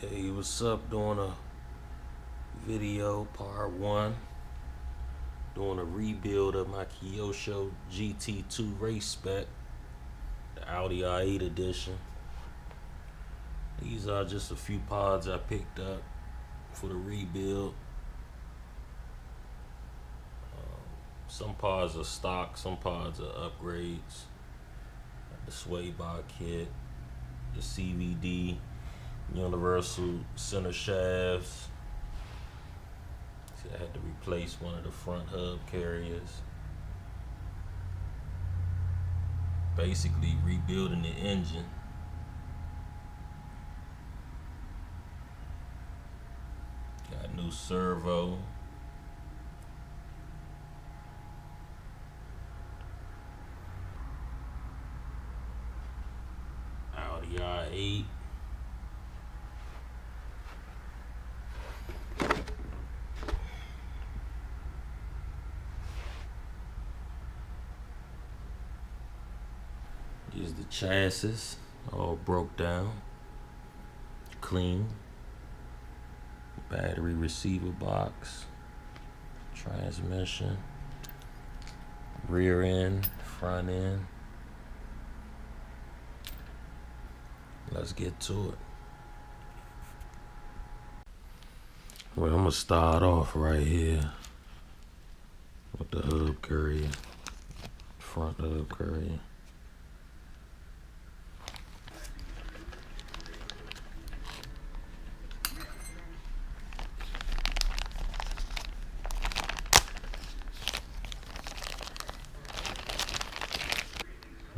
Hey, what's up? Doing a video part 1. Doing a rebuild of my Kyosho GT2 race spec, the Audi R8 edition. These are just a few pods I picked up for the rebuild. Some pods are stock, some pods are upgrades. The sway bar kit, the CVD, universal center shafts. See, I had to replace one of the front hub carriers. Basically rebuilding the engine. Got new servo. Audi R8. Here's the chassis, all broke down, clean. Battery receiver box, transmission, rear end, front end. Let's get to it. Well, I'm gonna start off right here with the hub carrier, front hub carrier.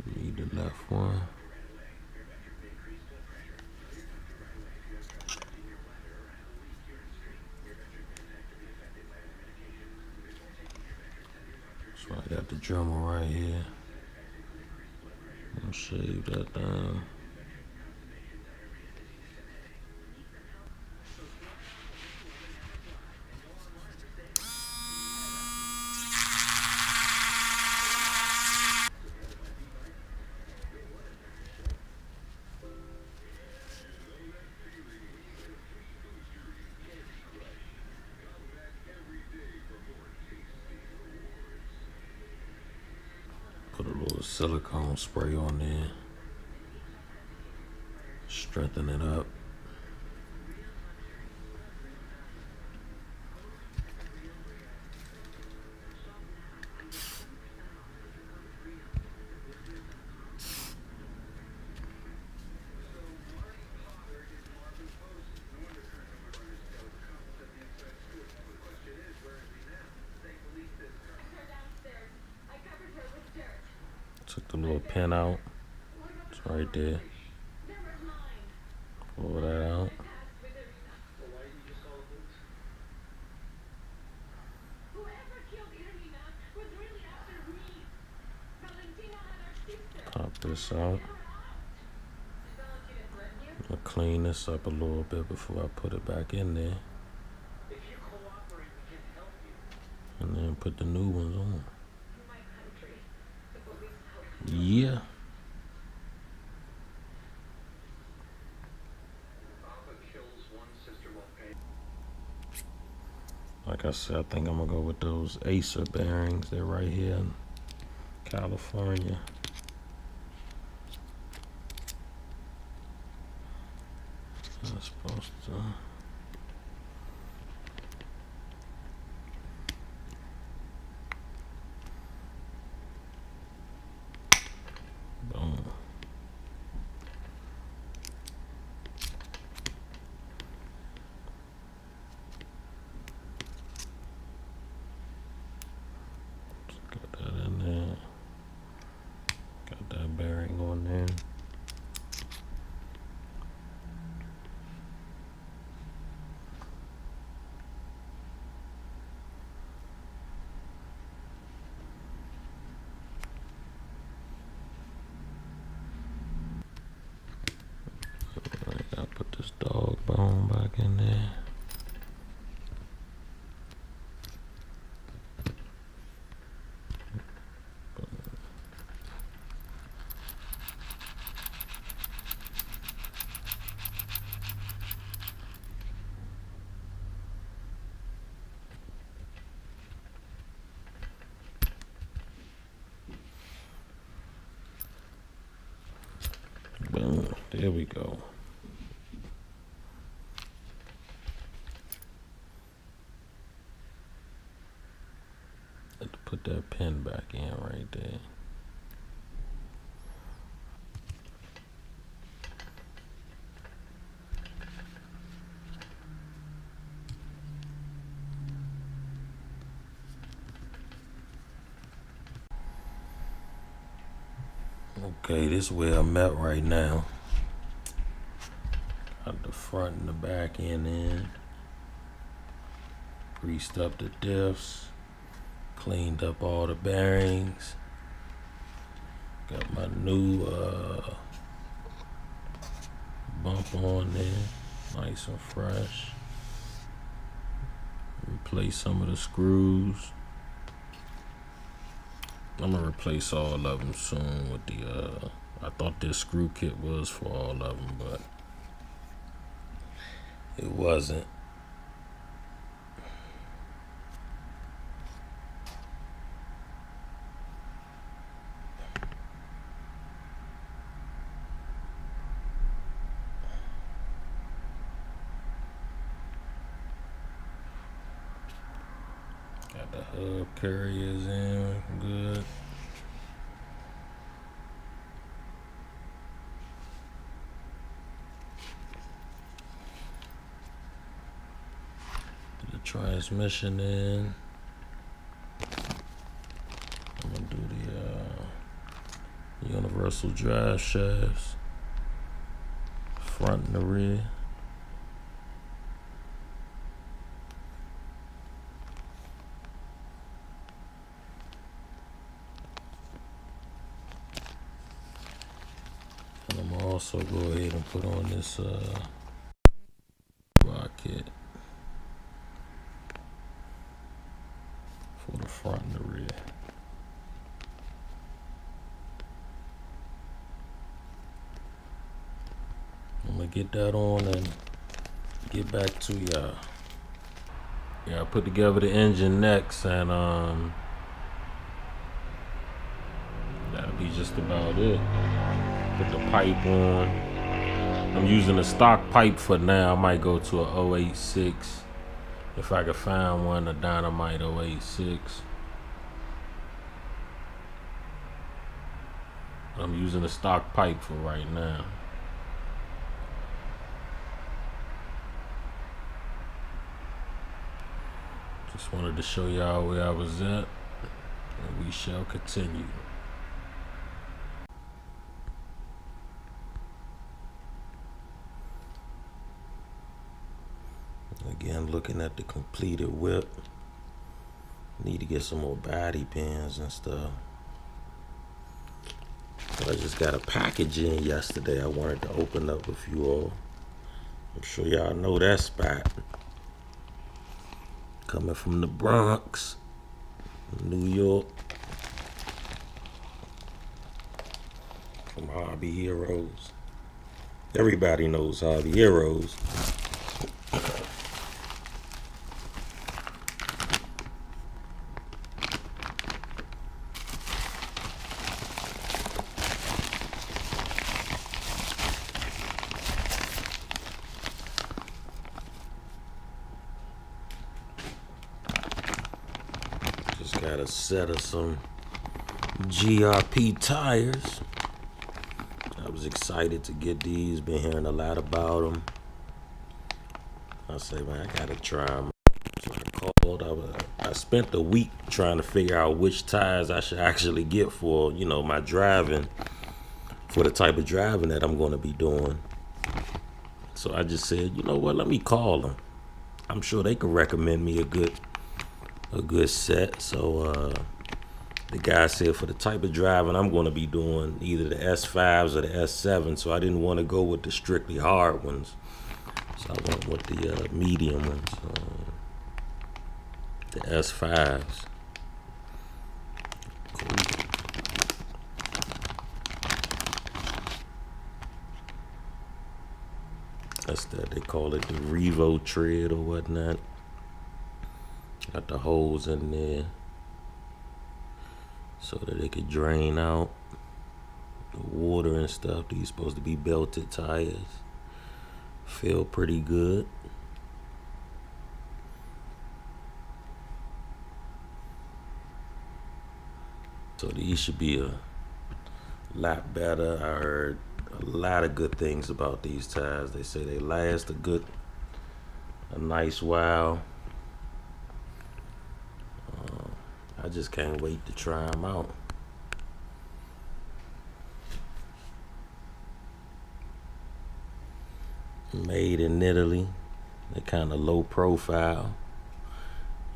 Read the left one. So I got the drummer right here. I'll shave that down. Put a little silicone spray on there. Strengthen it up. Took the little pin out. It's right there. Pull that out. Pop this out. I'll clean this up a little bit before I put it back in there. And then put the new ones on. Yeah. Like I said, I think I'm gonna go with those Acer bearings. They're right here in California. I'm supposed to. Boom. Got that in there. Got that bearing on there. I'll put this dog bone back in there. There we go. Had to put that pin back in right there. Okay, this is where I'm at right now. Got the front and the back end in. Greased up the diffs. Cleaned up all the bearings. Got my new bump on there. Nice and fresh. Replace some of the screws. I'm gonna replace all of them soon with the I thought this screw kit was for all of them, but it wasn't. Got the hub carriers in good. The transmission in. I'm gonna do the universal drive shafts, front and the rear. And I'm gonna also go ahead and put on this rod kit for the front and the rear. I'm gonna get that on and get back to y'all. Yeah, I put together the engine next, and that'll be just about it. Put the pipe on. I'm using a stock pipe for now. I might go to a 086 if I could find one, a Dynamite 086. I'm using a stock pipe for right now. Just wanted to show y'all where I was at, and we shall continue. Again, looking at the completed whip. Need to get some more body pins and stuff. But I just got a package in yesterday I wanted to open up with you all. I'm sure y'all know that spot. Coming from the Bronx, New York. From Hobby Heroes. Everybody knows Hobby Heroes. Just got a set of some GRP tires. I was excited to get these. Been hearing a lot about them. I say, man, I gotta try them. So I called. I spent the week trying to figure out which tires I should actually get for, you know, my driving, for the type of driving that I'm going to be doing. So I just said, you know what? Let me call them. I'm sure they could recommend me a good set. So the guy said for the type of driving I'm going to be doing, either the S5s or the S7. So I didn't want to go with the strictly hard ones. So I went with the medium ones, the S5s. Cool. That's that, they call it the Revo tread or whatnot. Got the holes in there so that it could drain out. water and stuff. These supposed to be belted tires. Feel pretty good. So these should be a lot better. I heard a lot of good things about these tires. They say they last a nice while. I just can't wait to try them out. Made in Italy. They're kind of low profile.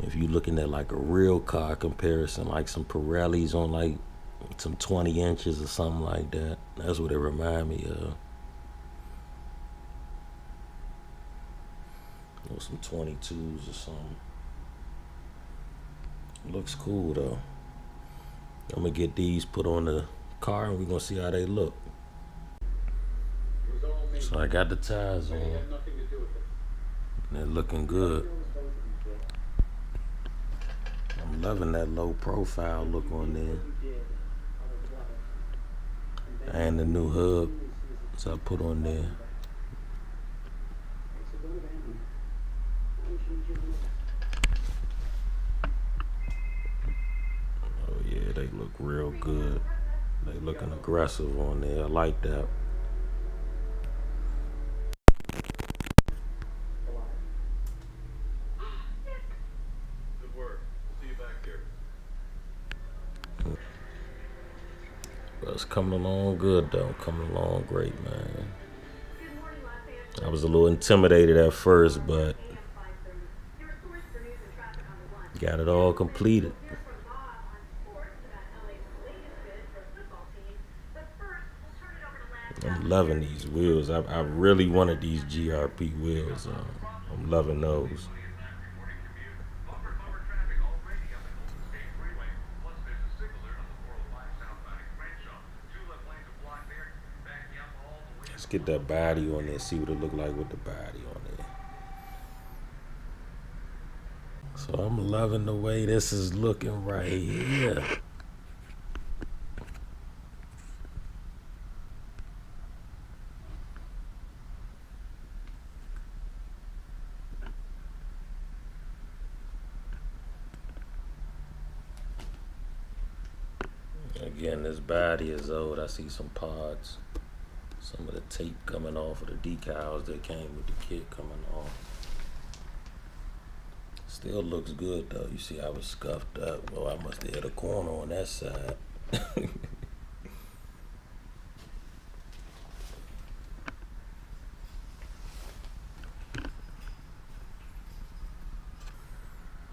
If you're looking at like a real car comparison, like some Pirellis on like some 20 inches or something like that, that's what it remind me of. Or some 22s or something. Looks cool though. I'm gonna get these put on the car and we're gonna see how they look. So I got the tires on. They're looking good. I'm loving that low profile look on there. And the new hub. So I put on there. Oh yeah, they look real good. They looking aggressive on there. I like that. Good work. See you back here. But it's coming along good though. Coming along great, man. I was a little intimidated at first, but got it all completed. I'm loving these wheels. I really wanted these GRP wheels. I'm loving those. Let's get that body on there, see what it look like with the body on there. So I'm loving the way this is looking right here. Again, this body is old. I see some pods. Some of the tape coming off of the decals that came with the kit coming off. Still looks good though. You see I was scuffed up. Well, I must have hit a corner on that side.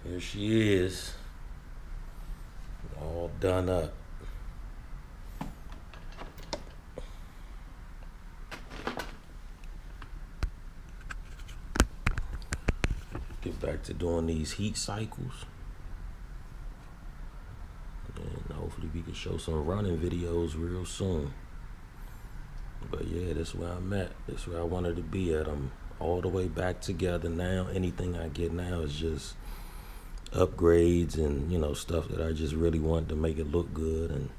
Here she is. All done up. Get back to doing these heat cycles. And hopefully we can show some running videos real soon. But yeah, that's where I'm at. That's where I wanted to be at. I'm all the way back together now. Anything I get now is just upgrades and, you know, stuff that I just really want to make it look good and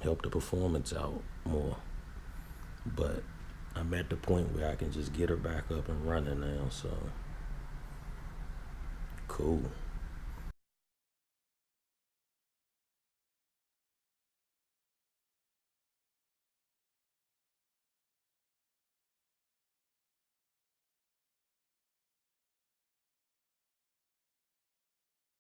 help the performance out more. But I'm at the point where I can just get her back up and running now, so cool.